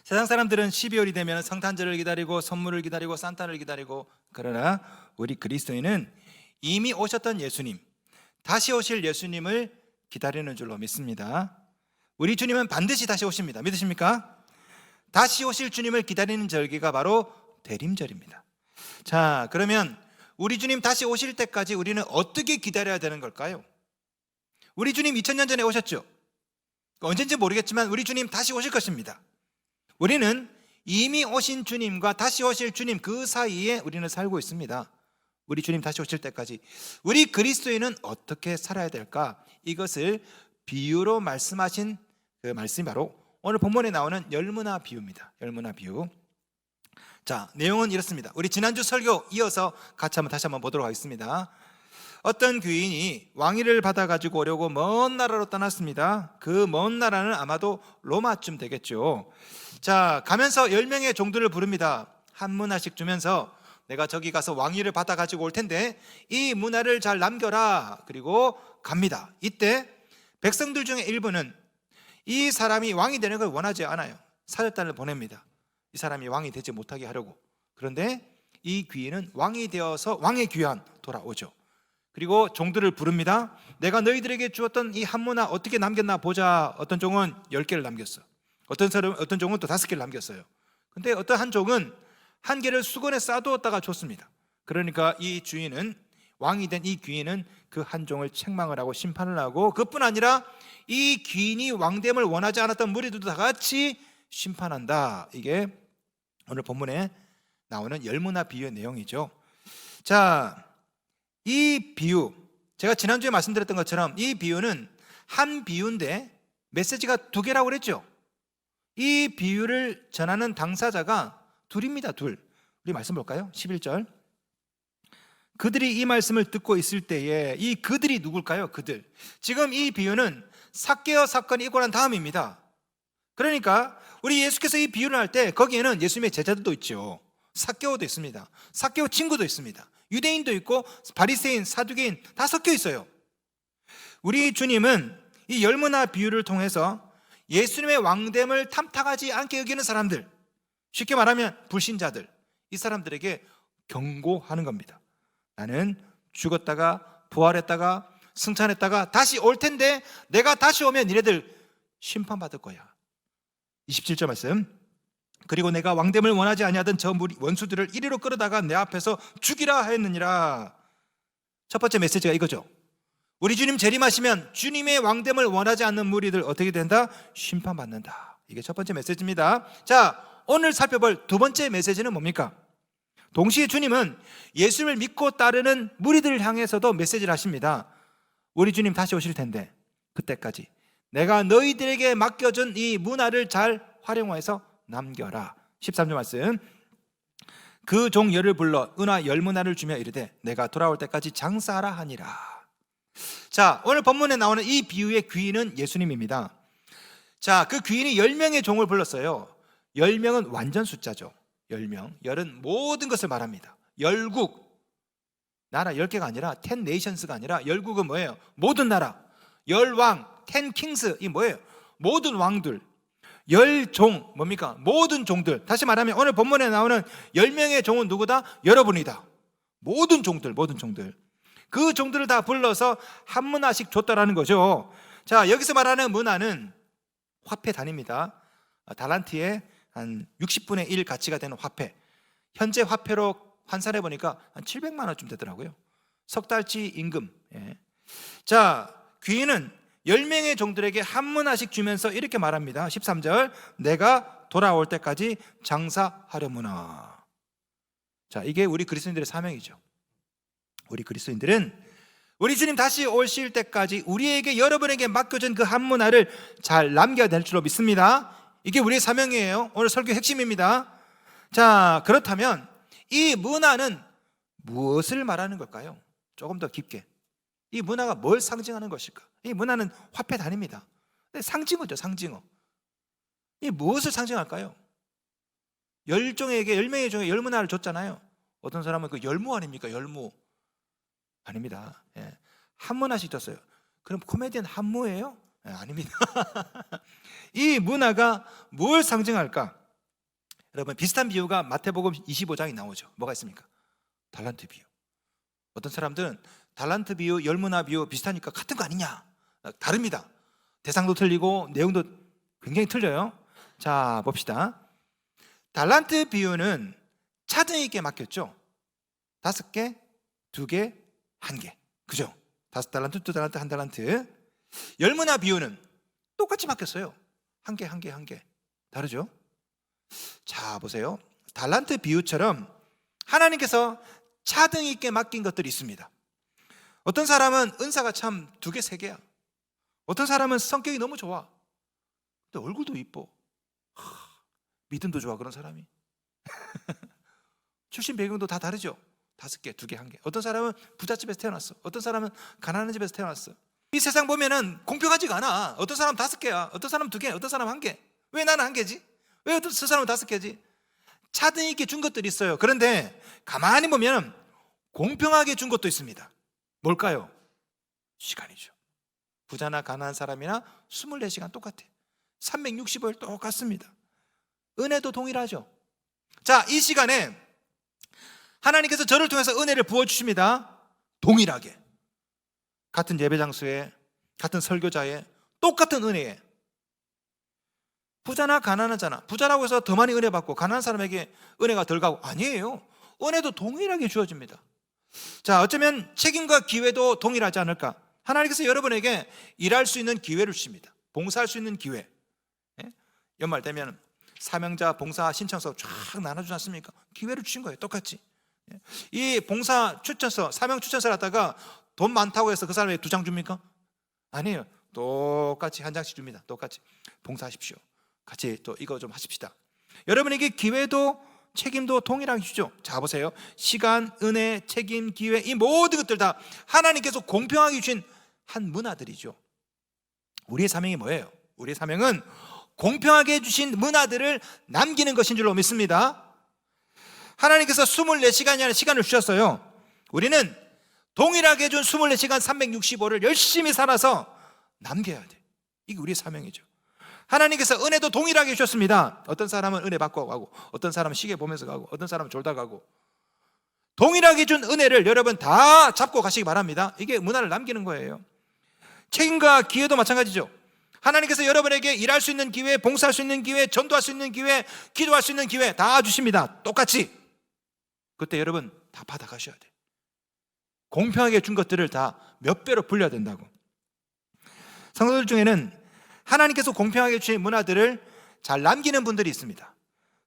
세상 사람들은 12월이 되면 성탄절을 기다리고 선물을 기다리고 산타를 기다리고, 그러나 우리 그리스도인은 이미 오셨던 예수님, 다시 오실 예수님을 기다리는 줄로 믿습니다. 우리 주님은 반드시 다시 오십니다. 믿으십니까? 다시 오실 주님을 기다리는 절기가 바로 대림절입니다. 자, 그러면 우리 주님 다시 오실 때까지 우리는 어떻게 기다려야 되는 걸까요? 우리 주님 2000년 전에 오셨죠. 언젠지 모르겠지만 우리 주님 다시 오실 것입니다. 우리는 이미 오신 주님과 다시 오실 주님 그 사이에 우리는 살고 있습니다. 우리 주님 다시 오실 때까지 우리 그리스도인은 어떻게 살아야 될까? 이것을 비유로 말씀하신 그 말씀이 바로 오늘 본문에 나오는 열무나 비유입니다. 열무나 비유. 자, 내용은 이렇습니다. 우리 지난주 설교 이어서 같이 다시 한번 보도록 하겠습니다. 어떤 귀인이 왕위를 받아가지고 오려고 먼 나라로 떠났습니다. 그 먼 나라는 아마도 로마쯤 되겠죠. 자, 가면서 10명의 종들을 부릅니다. 한 문화씩 주면서 내가 저기 가서 왕위를 받아가지고 올 텐데 이 문화를 잘 남겨라. 그리고 갑니다. 이때 백성들 중에 일부는 이 사람이 왕이 되는 걸 원하지 않아요. 사절단을 보냅니다. 이 사람이 왕이 되지 못하게 하려고. 그런데 이 귀인은 왕이 되어서 왕의 귀환 돌아오죠. 그리고 종들을 부릅니다. 내가 너희들에게 주었던 이 한 문화 어떻게 남겼나 보자. 어떤 종은 10개를 남겼어. 어떤 종은 또 5개를 남겼어요. 근데 어떤 한 종은 1개를 수건에 싸두었다가 줬습니다. 그러니까 이 주인은, 왕이 된 이 귀인은 그 한 종을 책망을 하고 심판을 하고, 그뿐 아니라 이 귀인이 왕됨을 원하지 않았던 무리들도 다 같이 심판한다. 이게 오늘 본문에 나오는 열무나 비유의 내용이죠. 자, 이 비유, 제가 지난주에 말씀드렸던 것처럼 이 비유는 한 비유인데 메시지가 2개라고 그랬죠. 이 비유를 전하는 당사자가 둘입니다. 둘. 우리 말씀 볼까요? 11절. 그들이 이 말씀을 듣고 있을 때에, 이 그들이 누굴까요? 그들. 지금 이 비유는 삭개오 사건이 있고 난 다음입니다. 그러니까 우리 예수께서 이 비유를 할 때 거기에는 예수님의 제자들도 있죠. 삭개오도 있습니다. 삭개오 친구도 있습니다. 유대인도 있고 바리새인, 사두개인 다 섞여 있어요. 우리 주님은 이 열무나 비유를 통해서 예수님의 왕됨을 탐탁하지 않게 여기는 사람들, 쉽게 말하면 불신자들, 이 사람들에게 경고하는 겁니다. 나는 죽었다가 부활했다가 승천했다가 다시 올 텐데 내가 다시 오면 니네들 심판받을 거야. 27절 말씀. 그리고 내가 왕됨을 원하지 아니하던 저 원수들을 이리로 끌어다가 내 앞에서 죽이라 하였느니라. 첫 번째 메시지가 이거죠. 우리 주님 재림하시면 주님의 왕됨을 원하지 않는 무리들 어떻게 된다? 심판받는다. 이게 첫 번째 메시지입니다. 자, 오늘 살펴볼 2번째 메시지는 뭡니까? 동시에 주님은 예수님을 믿고 따르는 무리들을 향해서도 메시지를 하십니다. 우리 주님 다시 오실 텐데 그때까지 내가 너희들에게 맡겨준 이 문화를 잘 활용해서 남겨라. 13절 말씀. 그 종 열을 불러 은화 10문화를 주며 이르되 내가 돌아올 때까지 장사하라 하니라. 자, 오늘 본문에 나오는 이 비유의 귀인은 예수님입니다. 자, 그 귀인이 10명의 종을 불렀어요. 10명은 완전 숫자죠. 10명. 열은 모든 것을 말합니다. 열국, 나라 10개가 아니라 10 nations가 아니라 열국은 뭐예요? 모든 나라. 열왕, 10 kings, 이 뭐예요? 모든 왕들. 열종, 뭡니까? 모든 종들. 다시 말하면 오늘 본문에 나오는 10명의 종은 누구다? 여러분이다. 모든 종들, 모든 종들. 그 종들을 다 불러서 한 문화씩 줬다라는 거죠. 자, 여기서 말하는 문화는 화폐 단위입니다. 달란트의 한 60분의 1 가치가 되는 화폐. 현재 화폐로 환산해 보니까 한 700만 원쯤 되더라고요. 석 달치 임금. 예. 자, 귀인은 10명의 종들에게 한 문화씩 주면서 이렇게 말합니다. 13절. 내가 돌아올 때까지 장사하려무나. 자, 이게 우리 그리스도인들의 사명이죠. 우리 그리스도인들은 우리 주님 다시 오실 때까지 우리에게, 여러분에게 맡겨진 그 한 문화를 잘 남겨야 될 줄로 믿습니다. 이게 우리의 사명이에요. 오늘 설교 핵심입니다. 자, 그렇다면 이 문화는 무엇을 말하는 걸까요? 조금 더 깊게. 이 문화가 뭘 상징하는 것일까? 이 문화는 화폐 단위입니다. 상징어죠, 상징어. 이 무엇을 상징할까요? 10종에게, 10명의 종에 열문화를 줬잖아요. 어떤 사람은 그 열무 아닙니까? 열무. 아닙니다. 예. 한문화씩 줬어요. 그럼 코미디언 한무예요? 예, 아닙니다. 이 문화가 뭘 상징할까? 여러분, 비슷한 비유가 마태복음 25장에 나오죠. 뭐가 있습니까? 달란트 비유. 어떤 사람들은 달란트 비유, 열무나 비유 비슷하니까 같은 거 아니냐? 다릅니다. 대상도 틀리고 내용도 굉장히 틀려요. 자, 봅시다. 달란트 비유는 차등에게 맡겼죠. 5개, 2개, 1개. 그죠? 5달란트, 2달란트, 1달란트. 열무나 비유는 똑같이 맡겼어요. 1개, 1개, 1개. 다르죠? 자, 보세요. 달란트 비유처럼 하나님께서 차등 있게 맡긴 것들이 있습니다. 어떤 사람은 은사가 참 2개, 3개야. 어떤 사람은 성격이 너무 좋아. 근데 얼굴도 이뻐. 믿음도 좋아, 그런 사람이. 출신 배경도 다 다르죠. 5개, 2개, 1개. 어떤 사람은 부잣집에서 태어났어. 어떤 사람은 가난한 집에서 태어났어. 이 세상 보면은 공평하지가 않아. 어떤 사람 5개야, 어떤 사람 2개, 어떤 사람 1개. 왜 나는 1개지? 왜 어떤 사람은 5개지? 차등 있게 준 것들이 있어요. 그런데 가만히 보면 공평하게 준 것도 있습니다. 뭘까요? 시간이죠. 부자나 가난한 사람이나 24시간 똑같아. 365일 똑같습니다. 은혜도 동일하죠. 자, 이 시간에 하나님께서 저를 통해서 은혜를 부어주십니다. 동일하게. 같은 예배 장소에, 같은 설교자에, 똑같은 은혜에. 부자나 가난하잖아. 부자라고 해서 더 많이 은혜 받고 가난한 사람에게 은혜가 덜 가고, 아니에요. 은혜도 동일하게 주어집니다. 자, 어쩌면 책임과 기회도 동일하지 않을까. 하나님께서 여러분에게 일할 수 있는 기회를 주십니다. 봉사할 수 있는 기회. 연말 되면 사명자 봉사 신청서 쫙 나눠주지 않습니까? 기회를 주신 거예요. 똑같이. 이 봉사 추천서, 사명 추천서를 갖다가 돈 많다고 해서 그 사람에게 2장 줍니까? 아니에요. 똑같이 1장씩 줍니다. 똑같이 봉사하십시오. 같이 또 이거 좀 하십시다. 여러분에게 기회도 책임도 동일하게 주죠. 자, 보세요. 시간, 은혜, 책임, 기회, 이 모든 것들 다 하나님께서 공평하게 주신 한 문화들이죠. 우리의 사명이 뭐예요? 우리의 사명은 공평하게 주신 문화들을 남기는 것인 줄로 믿습니다. 하나님께서 24시간이 아니라 시간을 주셨어요. 우리는 동일하게 준 24시간 365를 열심히 살아서 남겨야 돼. 이게 우리의 사명이죠. 하나님께서 은혜도 동일하게 주셨습니다. 어떤 사람은 은혜 받고 가고, 어떤 사람은 시계 보면서 가고, 어떤 사람은 졸다 가고. 동일하게 준 은혜를 여러분 다 잡고 가시기 바랍니다. 이게 문화를 남기는 거예요. 책임과 기회도 마찬가지죠. 하나님께서 여러분에게 일할 수 있는 기회, 봉사할 수 있는 기회, 전도할 수 있는 기회, 기도할 수 있는 기회 다 주십니다. 똑같이. 그때 여러분 다 받아가셔야 돼. 공평하게 준 것들을 다 몇 배로 불려야 된다고. 성도들 중에는 하나님께서 공평하게 주신 문화들을 잘 남기는 분들이 있습니다.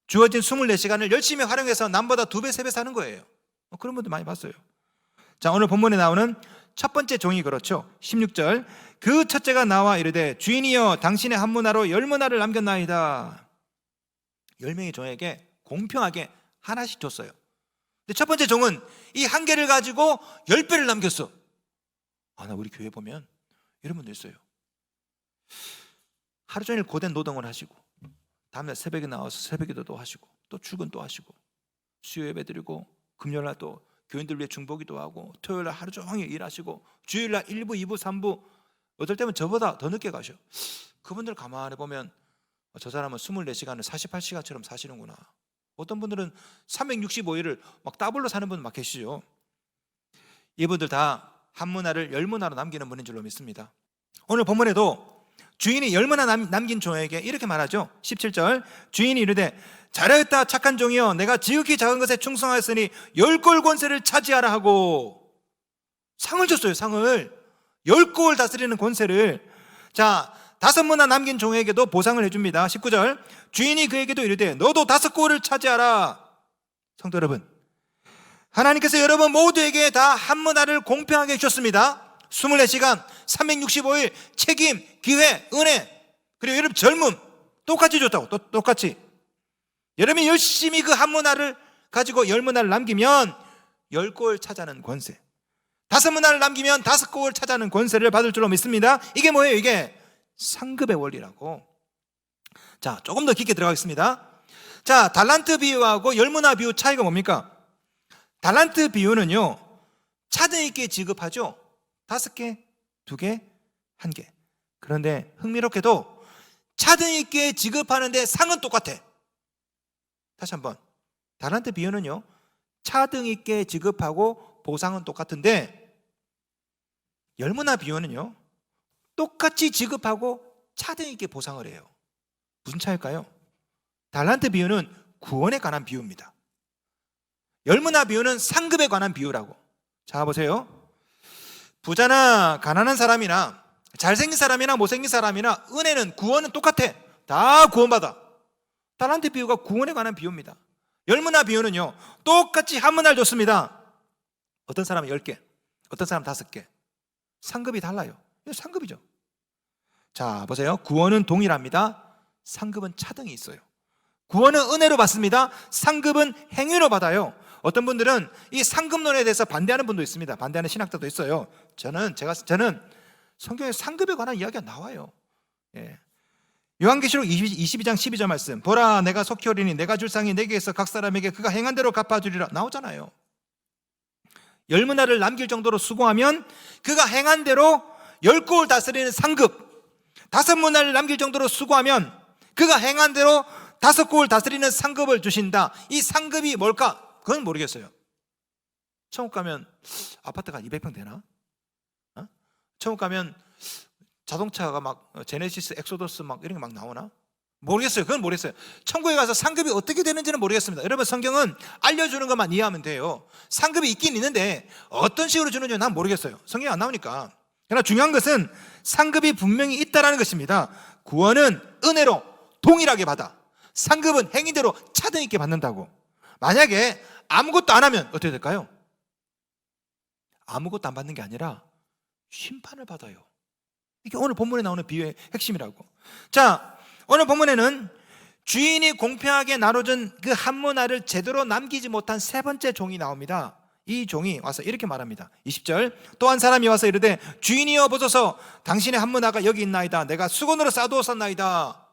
주어진 24시간을 열심히 활용해서 남보다 2배, 3배 사는 거예요. 그런 분들 많이 봤어요. 자, 오늘 본문에 나오는 첫 번째 종이 그렇죠. 16절. 그 첫째가 나와 이르되 주인이여 당신의 한 문화로 10문화를 남겼나이다. 10명의 종에게 공평하게 하나씩 줬어요. 근데 첫 번째 종은 이 한 개를 가지고 10배를 남겼어. 나 우리 교회 보면 이런 분들 있어요. 하루 종일 고된 노동을 하시고 다음날 새벽에 나와서 새벽기도도 하시고 또 출근 또 하시고 수요 예배 드리고 금요일날 또 교인들 위해 중보기도 하고 토요일날 하루 종일 일하시고 주일날 1부, 2부, 3부 어떨 때면 저보다 더 늦게 가셔. 그분들 가만히 보면 저 사람은 24시간을 48시간처럼 사시는구나. 어떤 분들은 365일을 막 더블로 사는 분 막 계시죠. 이분들 다 한 문화를 10문화로 남기는 분인 줄로 믿습니다. 오늘 본문에도 주인이 10문화 남긴 종에게 이렇게 말하죠. 17절. 주인이 이르되 잘하였다 착한 종이여 내가 지극히 작은 것에 충성하였으니 10골 권세를 차지하라 하고 상을 줬어요. 상을 10골 다스리는 권세를. 자, 5문화 남긴 종에게도 보상을 해줍니다. 19절. 주인이 그에게도 이르되 너도 5골을 차지하라. 성도 여러분, 하나님께서 여러분 모두에게 다 한 문화를 공평하게 주셨습니다. 24시간 365일 책임, 기회, 은혜, 그리고 여러분 젊음 똑같이 줬다고. 똑같이 여러분이 열심히 그 한 문화를 가지고 10문화를 남기면 10골 차지하는 권세, 5문화를 남기면 5골 차지하는 권세를 받을 줄로 믿습니다. 이게 뭐예요? 이게 상급의 원리라고. 자, 조금 더 깊게 들어가겠습니다. 자, 달란트 비유하고 10문화 비유 차이가 뭡니까? 달란트 비유는요 차등 있게 지급하죠. 5개, 2개, 1개. 그런데 흥미롭게도 차등 있게 지급하는데 상은 똑같아. 다시 한번, 달란트 비유는요, 차등 있게 지급하고 보상은 똑같은데, 열무나 비유는요, 똑같이 지급하고 차등 있게 보상을 해요. 무슨 차일까요? 달란트 비유는 구원에 관한 비유입니다. 열무나 비유는 상급에 관한 비유라고. 자, 보세요. 부자나 가난한 사람이나 잘생긴 사람이나 못생긴 사람이나 은혜는, 구원은 똑같아. 다 구원받아. 달란트 비유가 구원에 관한 비유입니다. 열무나 비유는요, 똑같이 한 문화를 줬습니다. 어떤 사람은 10개, 어떤 사람은 5개. 상급이 달라요. 이거 상급이죠. 자, 보세요. 구원은 동일합니다. 상급은 차등이 있어요. 구원은 은혜로 받습니다. 상급은 행위로 받아요. 어떤 분들은 이 상급론에 대해서 반대하는 분도 있습니다. 반대하는 신학자도 있어요. 저는 성경에 상급에 관한 이야기가 나와요. 예. 요한계시록 22장 12절 말씀, 보라 내가 속히 오리니 내가 줄 상이 내게에서 각 사람에게 그가 행한 대로 갚아주리라, 나오잖아요. 10문화를 남길 정도로 수고하면 그가 행한 대로 10고을 다스리는 상급, 5문화를 남길 정도로 수고하면 그가 행한 대로 5고을 다스리는 상급을 주신다. 이 상급이 뭘까? 그건 모르겠어요. 천국 가면 아파트가 200평 되나? 천국 가면 자동차가 막 제네시스, 엑소더스 막 이런 게 막 나오나? 모르겠어요. 그건 모르겠어요. 천국에 가서 상급이 어떻게 되는지는 모르겠습니다. 여러분, 성경은 알려주는 것만 이해하면 돼요. 상급이 있긴 있는데 어떤 식으로 주는지 난 모르겠어요. 성경이 안 나오니까. 그러나 중요한 것은 상급이 분명히 있다는 것입니다. 구원은 은혜로 동일하게 받아, 상급은 행위대로 차등 있게 받는다고. 만약에 아무것도 안 하면 어떻게 될까요? 아무것도 안 받는 게 아니라 심판을 받아요. 이게 오늘 본문에 나오는 비유의 핵심이라고. 자, 오늘 본문에는 주인이 공평하게 나눠준 그 한 문화를 제대로 남기지 못한 세 번째 종이 나옵니다. 이 종이 와서 이렇게 말합니다. 20절, 또 한 사람이 와서 이르되 주인이여 보소서, 당신의 한 문화가 여기 있나이다. 내가 수건으로 싸두었었나이다.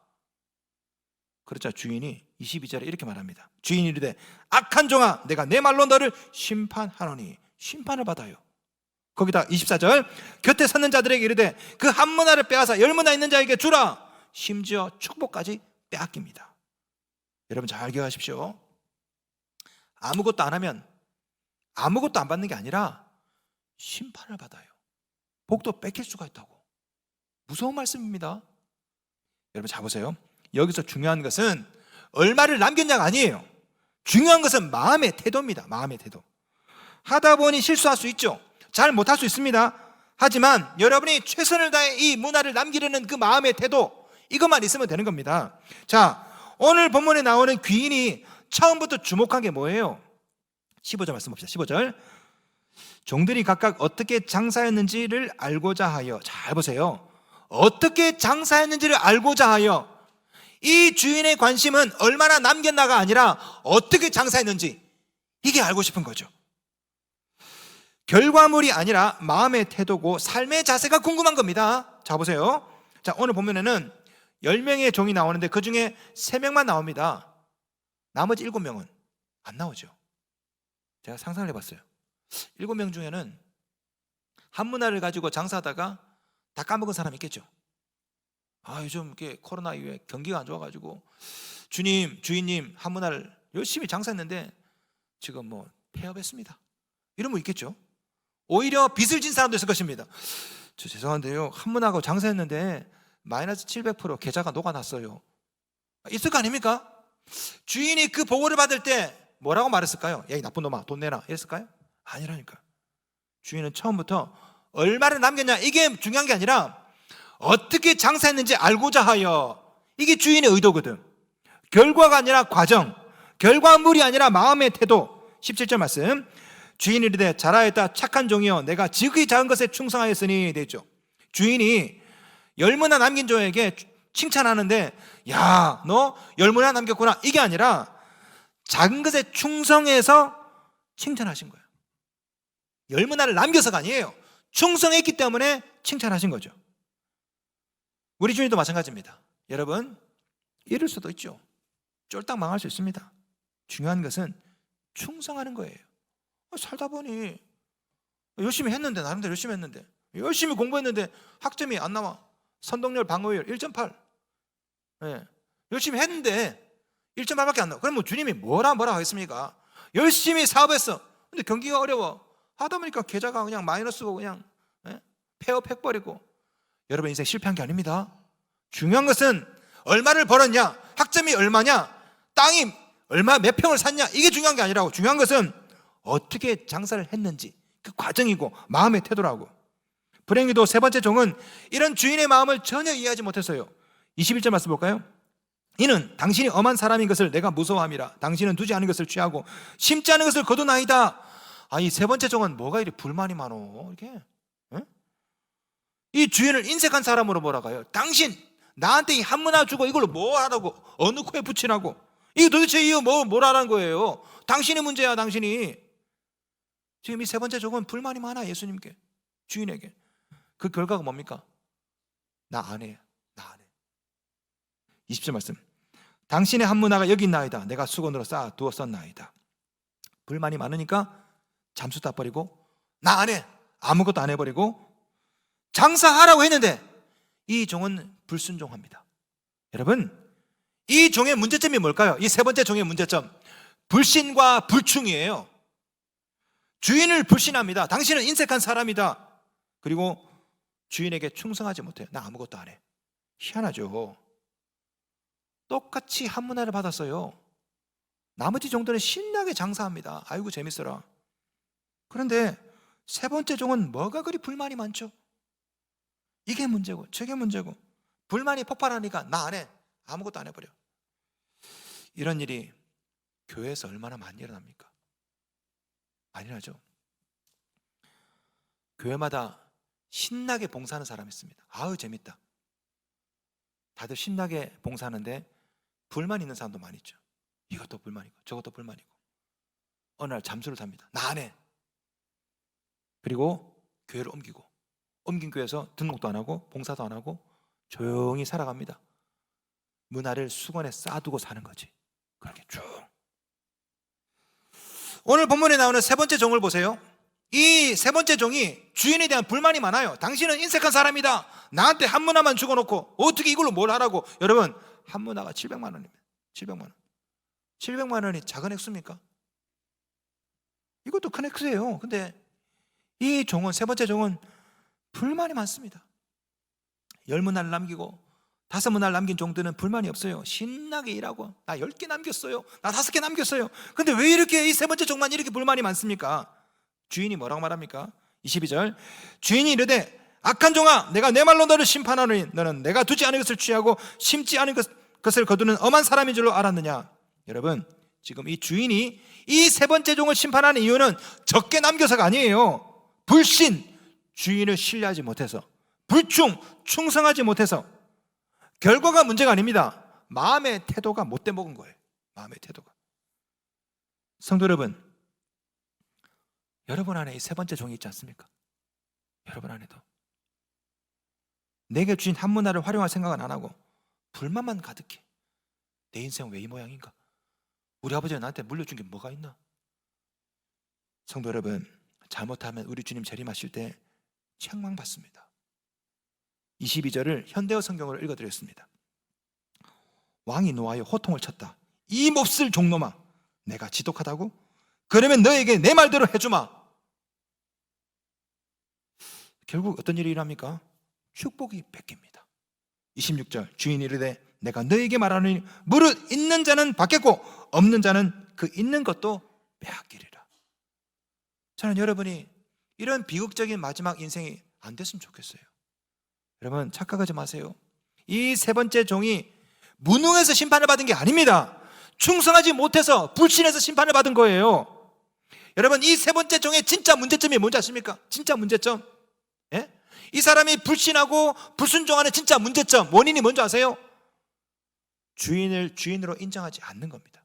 그렇자 주인이 22절에 이렇게 말합니다. 주인이 이르되 악한 종아, 내가 내 말로 너를 심판하노니. 심판을 받아요. 거기다 24절, 곁에 섰는 자들에게 이르되 그 한 문화를 빼앗아 10문화 있는 자에게 주라. 심지어 축복까지 빼앗깁니다. 여러분 잘 기억하십시오. 아무것도 안 하면 아무것도 안 받는 게 아니라 심판을 받아요. 복도 뺏길 수가 있다고. 무서운 말씀입니다. 여러분 잘 보세요. 여기서 중요한 것은 얼마를 남겼냐가 아니에요. 중요한 것은 마음의 태도입니다. 마음의 태도. 하다 보니 실수할 수 있죠. 잘 못할 수 있습니다. 하지만 여러분이 최선을 다해 이 문화를 남기려는 그 마음의 태도, 이것만 있으면 되는 겁니다. 자, 오늘 본문에 나오는 귀인이 처음부터 주목한 게 뭐예요? 15절 말씀 봅시다. 15절, 종들이 각각 어떻게 장사했는지를 알고자 하여. 잘 보세요. 어떻게 장사했는지를 알고자 하여. 이 주인의 관심은 얼마나 남겼나가 아니라 어떻게 장사했는지, 이게 알고 싶은 거죠. 결과물이 아니라 마음의 태도고 삶의 자세가 궁금한 겁니다. 자, 보세요. 자, 오늘 보면은 10명의 종이 나오는데 그 중에 3명만 나옵니다. 나머지 7명은 안 나오죠. 제가 상상을 해봤어요. 7명 중에는 한 문화를 가지고 장사하다가 다 까먹은 사람이 있겠죠. 아, 요즘 이렇게 코로나 이후에 경기가 안 좋아가지고 주인님 한 문화를 열심히 장사했는데 지금 뭐 폐업했습니다. 이런 분 있겠죠. 오히려 빚을 진 사람도 있을 것입니다. 저 죄송한데요, 한 문화하고 장사했는데 마이너스 700% 계좌가 녹아났어요. 있을 거 아닙니까? 주인이 그 보고를 받을 때 뭐라고 말했을까요? 야, 이 나쁜 놈아, 돈 내놔, 이랬을까요? 아니라니까. 주인은 처음부터 얼마를 남겼냐, 이게 중요한 게 아니라 어떻게 장사했는지 알고자 하여. 이게 주인의 의도거든. 결과가 아니라 과정, 결과물이 아니라 마음의 태도. 17절 말씀, 주인이 이르되 잘하였다 착한 종이여, 내가 지극히 작은 것에 충성하였으니. 되죠. 주인이 10문화 남긴 종에게 칭찬하는데, 야, 너 10문화 남겼구나, 이게 아니라 작은 것에 충성해서 칭찬하신 거예요. 10문화를 남겨서가 아니에요. 충성했기 때문에 칭찬하신 거죠. 우리 주인도 마찬가지입니다. 여러분, 이럴 수도 있죠. 쫄딱 망할 수 있습니다. 중요한 것은 충성하는 거예요. 살다 보니 열심히 했는데, 나름대로 열심히 했는데, 열심히 공부했는데 학점이 안 나와. 선동열 방어율 1.8. 네. 열심히 했는데 1.8밖에 안 나와. 그럼 뭐 주님이 뭐라 하겠습니까? 열심히 사업했어. 근데 경기가 어려워. 하다 보니까 계좌가 그냥 마이너스고 그냥 폐업해버리고. 여러분 인생 실패한 게 아닙니다. 중요한 것은 얼마를 벌었냐, 학점이 얼마냐, 땅이 얼마 몇 평을 샀냐, 이게 중요한 게 아니라고. 중요한 것은 어떻게 장사를 했는지, 그 과정이고 마음의 태도라고. 불행히도 세 번째 종은 이런 주인의 마음을 전혀 이해하지 못했어요. 21절 말씀 볼까요? 이는 당신이 엄한 사람인 것을 내가 무서워함이라. 당신은 두지 않은 것을 취하고 심지 않은 것을 거두나이다. 이 세 번째 종은 뭐가 이리 불만이 많어 이렇게? 이 주인을 인색한 사람으로 몰아가요. 당신 나한테 이 한문화 주고 이걸로 뭐 하라고, 어느 코에 붙이라고, 이게 도대체 이거 뭘 하라는 거예요? 당신이 문제야. 당신이. 지금 이 세 번째 종은 불만이 많아. 예수님께, 주인에게. 그 결과가 뭡니까? 나 안 해. 20절 말씀. 당신의 한문화가 여기 있나이다. 내가 수건으로 쌓아 두었었나이다. 불만이 많으니까 잠수 다 버리고 나 안 해. 아무것도 안 해버리고 장사하라고 했는데 이 종은 불순종합니다. 여러분, 이 종의 문제점이 뭘까요? 이 세 번째 종의 문제점, 불신과 불충이에요. 주인을 불신합니다. 당신은 인색한 사람이다. 그리고 주인에게 충성하지 못해요. 나 아무것도 안 해. 희한하죠. 똑같이 한문화를 받았어요. 나머지 종들은 신나게 장사합니다. 아이고 재밌어라. 그런데 세 번째 종은 뭐가 그리 불만이 많죠? 이게 문제고 저게 문제고 불만이 폭발하니까 나 안 해. 아무것도 안 해버려. 이런 일이 교회에서 얼마나 많이 일어납니까? 많이 일어나죠. 교회마다 신나게 봉사하는 사람이 있습니다. 아우 재밌다. 다들 신나게 봉사하는데 불만 있는 사람도 많이 있죠. 이것도 불만이고 저것도 불만이고. 어느 날 잠수를 탑니다. 나 안 해. 그리고 교회를 옮긴 교회에서 등록도 안 하고 봉사도 안 하고 조용히 살아갑니다. 문화를 수건에 쌓아두고 사는 거지. 그렇게 쭉. 오늘 본문에 나오는 세 번째 종을 보세요. 이 세 번째 종이 주인에 대한 불만이 많아요. 당신은 인색한 사람이다. 나한테 한문화만 주고놓고 어떻게 이걸로 뭘 하라고. 여러분, 한문화가 700만 원입니다. 700만 원. 700만 원이 작은 액수입니까? 이것도 큰 액수예요. 근데 이 종은, 세 번째 종은 불만이 많습니다. 10문화를 남기고 5문화를 남긴 종들은 불만이 없어요. 신나게 일하고 나 10개 남겼어요. 나 5개 남겼어요. 근데 왜 이렇게 이 세 번째 종만 이렇게 불만이 많습니까? 주인이 뭐라고 말합니까? 22절. 주인이 이르되 악한 종아, 내가 내 말로 너를 심판하노니 너는 내가 두지 않은 것을 취하고 심지 않은 것을 거두는 엄한 사람인 줄로 알았느냐. 여러분, 지금 이 주인이 이 세 번째 종을 심판하는 이유는 적게 남겨서가 아니에요. 불신, 주인을 신뢰하지 못해서, 불충, 충성하지 못해서. 결과가 문제가 아닙니다. 마음의 태도가 못돼 먹은 거예요. 마음의 태도가. 성도 여러분, 여러분 안에 이 세 번째 종이 있지 않습니까? 여러분 안에도 내게 주신 한문화를 활용할 생각은 안 하고 불만만 가득해. 내 인생은 왜 이 모양인가? 우리 아버지가 나한테 물려준 게 뭐가 있나? 성도 여러분, 잘못하면 우리 주님 재림하실 때 책망받습니다. 22절을 현대어 성경으로 읽어드렸습니다. 왕이 노하여 호통을 쳤다. 이 몹쓸 종놈아, 내가 지독하다고? 그러면 너에게 내 말대로 해주마. 결국 어떤 일이 일어납니까? 축복이 뺏깁니다. 26절, 주인이 이르되 내가 너에게 말하노니 무릇 있는 자는 받겠고 없는 자는 그 있는 것도 빼앗기리라. 저는 여러분이 이런 비극적인 마지막 인생이 안 됐으면 좋겠어요. 여러분, 착각하지 마세요. 이 세 번째 종이 무능해서 심판을 받은 게 아닙니다. 충성하지 못해서, 불신해서 심판을 받은 거예요. 여러분, 이 세 번째 종의 진짜 문제점이 뭔지 아십니까? 진짜 문제점. 예? 이 사람이 불신하고 불순종하는 진짜 문제점, 원인이 뭔지 아세요? 주인을 주인으로 인정하지 않는 겁니다.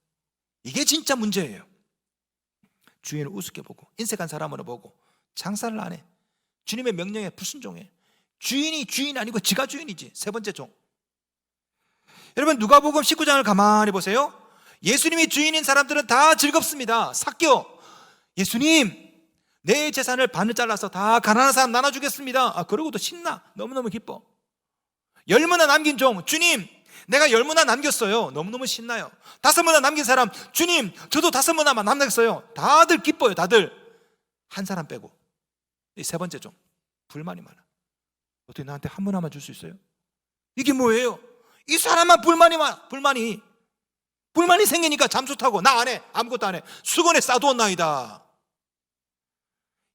이게 진짜 문제예요. 주인을 우습게 보고 인색한 사람으로 보고 장사를 안 해. 주님의 명령에 불순종해. 주인이 주인 아니고 지가 주인이지. 세 번째 종. 여러분, 누가복음 19장을 가만히 보세요. 예수님이 주인인 사람들은 다 즐겁습니다. 삭개오, 예수님, 내 재산을 반을 잘라서 다 가난한 사람 나눠주겠습니다. 그러고도 신나. 너무너무 기뻐. 10문화 남긴 종, 주님, 내가 10문화 남겼어요. 너무너무 신나요. 5문화 남긴 사람, 주님 저도 5문화만 남겼어요. 다들 기뻐요. 다들. 한 사람 빼고. 이 세 번째 종, 불만이 많아. 어떻게 나한테 한 문화만 줄 수 있어요? 이게 뭐예요? 이 사람만 불만이 생기니까 잠수 타고 나 안 해, 아무것도 안 해, 수건에 싸두었나이다.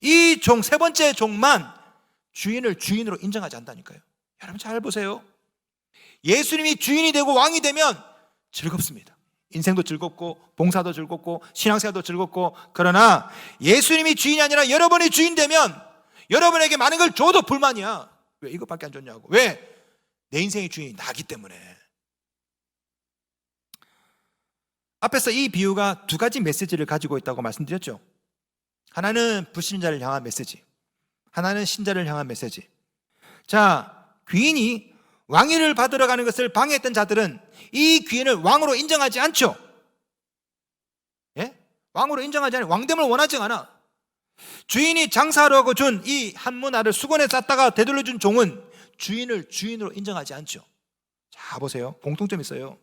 이 종, 세 번째 종만 주인을 주인으로 인정하지 않다니까요. 여러분 잘 보세요. 예수님이 주인이 되고 왕이 되면 즐겁습니다. 인생도 즐겁고 봉사도 즐겁고 신앙생활도 즐겁고, 그러나 예수님이 주인이 아니라 여러분이 주인 되면 여러분에게 많은 걸 줘도 불만이야. 왜 이것밖에 안 줬냐고. 왜? 내 인생의 주인이 나기 때문에. 앞에서 이 비유가 두 가지 메시지를 가지고 있다고 말씀드렸죠. 하나는 불신자를 향한 메시지, 하나는 신자를 향한 메시지. 자, 귀인이 왕위를 받으러 가는 것을 방해했던 자들은 이 귀인을 왕으로 인정하지 않죠. 예? 왕으로 인정하지 않아요. 왕됨을 원하지 않아. 주인이 장사하려고 준 이 한 문화를 수건에 쌌다가 되돌려 준 종은 주인을 주인으로 인정하지 않죠. 자, 보세요. 공통점이 있어요.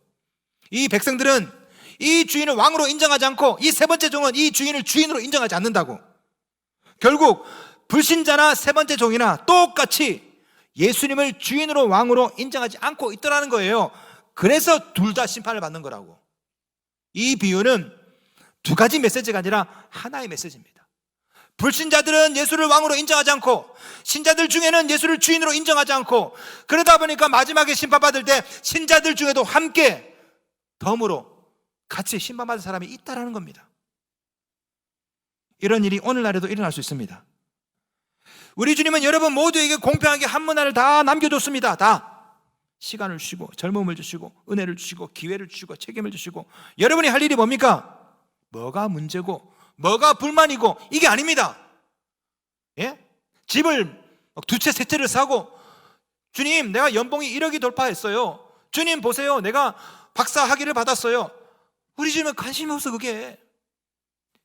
이 백성들은 이 주인을 왕으로 인정하지 않고, 이 세 번째 종은 이 주인을 주인으로 인정하지 않는다고. 결국 불신자나 세 번째 종이나 똑같이 예수님을 주인으로 왕으로 인정하지 않고 있더라는 거예요. 그래서 둘 다 심판을 받는 거라고. 이 비유는 두 가지 메시지가 아니라 하나의 메시지입니다. 불신자들은 예수를 왕으로 인정하지 않고, 신자들 중에는 예수를 주인으로 인정하지 않고, 그러다 보니까 마지막에 심판받을 때 신자들 중에도 함께 덤으로 같이 심판받을 사람이 있다라는 겁니다. 이런 일이 오늘날에도 일어날 수 있습니다. 우리 주님은 여러분 모두에게 공평하게 한 문화를 다 남겨줬습니다. 다. 시간을 주시고 젊음을 주시고 은혜를 주시고 기회를 주시고 책임을 주시고. 여러분이 할 일이 뭡니까? 뭐가 문제고 뭐가 불만이고 이게 아닙니다. 예? 집을 두 채 세 채를 사고, 주님 내가 연봉이 1억이 돌파했어요, 주님 보세요 내가 박사 학위를 받았어요. 우리 주님은 관심이 없어. 그게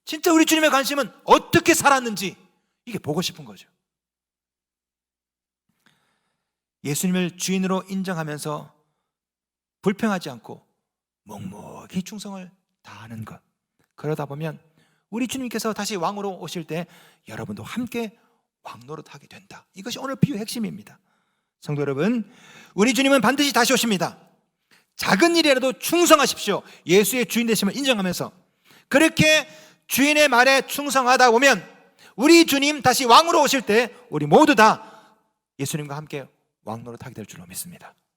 진짜 우리 주님의 관심은 어떻게 살았는지, 이게 보고 싶은 거죠. 예수님을 주인으로 인정하면서 불평하지 않고 묵묵히 충성을 다하는 것, 그러다 보면 우리 주님께서 다시 왕으로 오실 때 여러분도 함께 왕노릇하게 된다. 이것이 오늘 비유의 핵심입니다. 성도 여러분, 우리 주님은 반드시 다시 오십니다. 작은 일이라도 충성하십시오. 예수의 주인 되심을 인정하면서. 그렇게 주인의 말에 충성하다 보면 우리 주님 다시 왕으로 오실 때 우리 모두 다 예수님과 함께 왕노릇하게 될 줄로 믿습니다.